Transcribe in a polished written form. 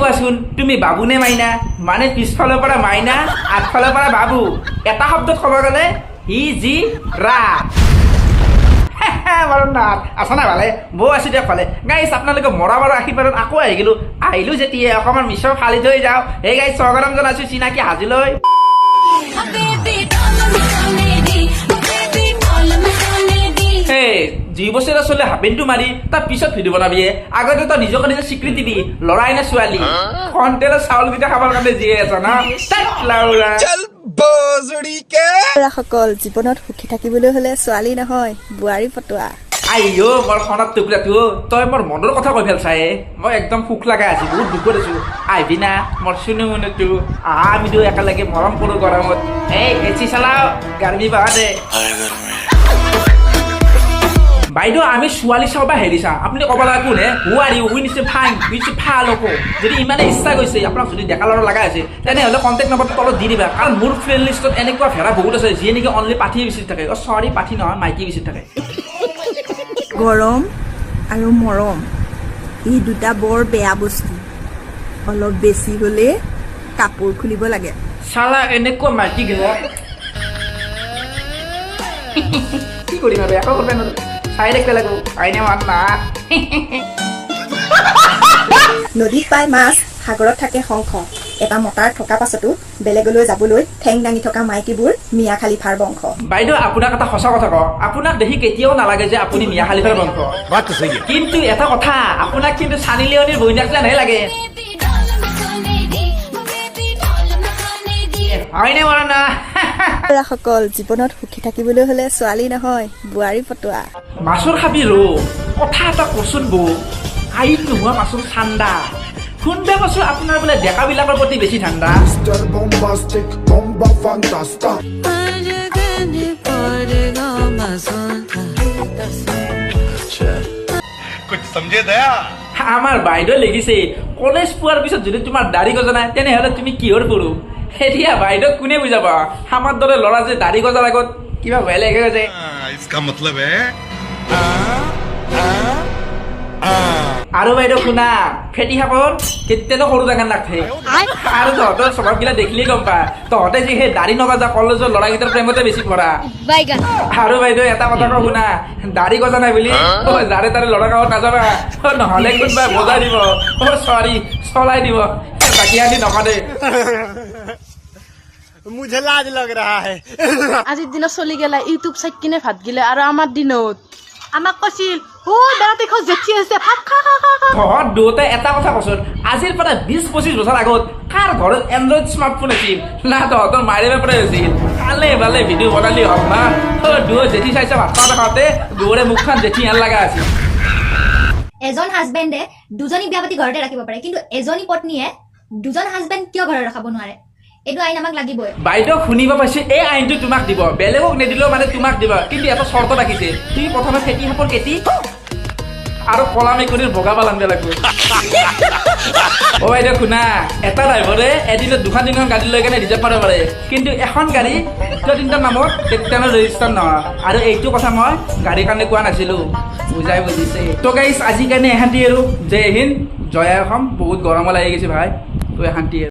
কোৱাচোন তুমি বাবু নে মাইনা মানে পিছফালৰ পৰা মাইনা আগফালৰ পৰা বাবু এটা শব্দত ক'ব গ'লে হি জি ৰা মৰণাথ আছা না ভালে বৌ আছো দিয়ক ভালে গাইছ আপোনালোকে মৰা বাৰৰ আশীৰ্বাদত আকৌ আহিলো যেতিয়া অকণমান মিছৰ ফালি থৈ যাওঁ এই গাইছ স্বাগতম জনাইছো চিনাকি হাজিলৈ দুই বছৰ চলে হাফেনটো মাৰি তাৰ পিছত ভিডিঅ' বনাবিয়ে আগতে তই নিজকে নিজে স্বীকৃতি দি ল'ৰাই নে ছোৱালী কণ্টেলৰ চাউলকেইটা খাবৰ কাৰণে জীয়ে আছ না সকল জীৱনত সুখী থাকিবলৈ হলে ছোৱালী নহয় বোৱাৰী পটোৱা আইও মোৰ খনত টুকুৰাটো তই মোৰ মনৰ কথা কৈ ভাল চাই মই একদম সুখ লগা আছো বহুত দুখত আছো আহিবি না মোৰ শুনো মনটো আমিতো একেলগে মৰম কৰো গৰমত এই এচি চলাও গাৰ্মি বাহা দে বাইদেউ আমি ছোৱালী চাওঁ বা হেৰি চাওঁ আপুনি ক'ব লগা কোনে বোৱাৰী উইনিছে ফাইন উইনিছে ভাল হ'ব যদি ইমানে ইচ্ছা গৈছে আপোনাক যদি ডেকা ল'ৰা লগা আছে তেনেহ'লে কণ্টেক্ট নম্বৰটো তলত দি দিবা কাৰণ মোৰ ফ্ৰেণ্ড লিষ্টত এনেকুৱা ভেড়া বহুত আছে যিয়ে নেকি অনলি পাঠিয়ে বিচাৰি থাকে চৰি পাঠি নহয় মাইকী বিচাৰি থাকে গৰম আৰু মৰম এই দুটা বৰ বেয়া বস্তু অলপ বেছি হ'লে কাপোৰ খুলিব লাগে চালা এনেকুৱা মাইকী গেলা কি কৰিম আৰু একো কৰিব নোৱাৰো চাই দেখিব লাগিব আইনে মান না নদীত পায় মাছ সাগৰত থাকে শংখ এটা মতাৰ থকা পাছতো বেলেগলৈ যাবলৈ ঠেং দাঙি থকা মাইকীবোৰ মিয়া খালিফাৰ বংশ বাইদেউ আপোনাক এটা সঁচা কথা কওঁ আপোনাক দেখি কেতিয়াও নালাগে যে আপুনি মিয়া খালিফাৰ বংশ কিন্তু এটা কথা আপোনাক কিন্তু চানি লিয়নিৰ বইনাক যেনহে লাগে হয়নে মৰা না সকল জীৱনত সুখী থাকিবলৈ হলে ছোৱালী নহয় বোৱাৰী পটোৱা মাছৰ খাবি ৰো কথা এটা কচোন বৌ আইন নোহোৱা মাছৰ ঠাণ্ডা শুনবে কৈছো আপোনাৰ বোলে ডেকাবিলাকৰ প্ৰতি বেছি ঠাণ্ডা আমাৰ বাইদেউ লিখিছে কলেজ পোৱাৰ পিছত যদি তোমাৰ দাড়ি গজা নাই তেনেহ'লে তুমি কিহৰ পঢ়ো এতিয়া বাইদেউ কোনে বুজাবা আমাৰ দৰে ল'ৰা যে দাড়ি গজাৰ আগত কিবা ভয় লাগে গৈছে আৰু বাইদেউ শুনা ফেটি সাপৰ কেতিয়ানো সৰু জেগাত নাথাকে আৰু তহঁতৰ স্বভাৱবিলাক দেখিলেই গম পা তহঁতে যে সেই দাড়ি নগজা কলেজৰ ল'ৰাকেইটাৰ প্ৰেমতে বেছি পঢ়া আৰু বাইদেউ এটা কথা কওঁ শুনা দাড়ি গজা নাই বুলি যাৰে তাৰে ল'ৰা গাঁৱত নাযাবা নহ'লে কোনোবাই বজাই দিব চৰি চলাই দিব বাকী আনি নকৰে मुझे लाज लग रहा है আজিৰ দিনত চলি গেলা ইউটিউব চাই কিনে ভাত গিলে আৰু আমাৰ দিনত আমাক কৈছিল ও দাঁতি খো জেঠি আছে ভাত খা খা খা খা তহঁত দুয়োটাই এটা কথা কচোন আজিৰ পৰা 20-25 বছৰ আগত কাৰ ঘৰত এণ্ড্ৰইড স্মাৰ্টফোন আছিল না তহঁতৰ মাৰিব পৰা হৈছিল কালে বালে ভিডিঅ' বনালি হওক না দুয়ো জেঠি চাইছে ভাত খাওঁতে খাওঁতে দুয়োৰে মুখখন জেঠি হেন লগা আছিল এজন হাজবেণ্ডে দুজনী বিয়া পাতি ঘৰতে ৰাখিব পাৰে কিন্তু এজনী পত্নীয়ে দুজন হাজবেণ্ড কিয় ঘৰত ৰাখাব নোৱাৰে এইটো আইন আমাক লাগিবই বাইদেউ শুনিব পাইছে এই আইনটো তোমাক দিব বেলেগক নিদিলেও মানে তোমাক দিব কিন্তু এটা চৰ্ত ৰাখিছে তুমি প্ৰথমে ফেটি সাপৰ কেটি আৰু কলা মেকুৰীৰ বগা বাল আনিব লাগিব অ বাইদেউ শুনা এটা ড্ৰাইভাৰে এদিনত 2-3খন গাড়ী লৈ কেনে ৰিজাৰ্ভ মাৰিব পাৰে কিন্তু এখন গাড়ী 2-3টাৰ নামত তেতিয়ানো ৰেজিষ্টাৰ নহয় আৰু এইটো কথা মই গাড়ীৰ কাৰণে কোৱা নাছিলো বুজাই বুজিছে তো গাইছ আজি কাৰণে এহান্তি আৰু জয় হিন্দ জয় অসম বহুত গৰম লাগি গৈছে ভাই তো এহান্তি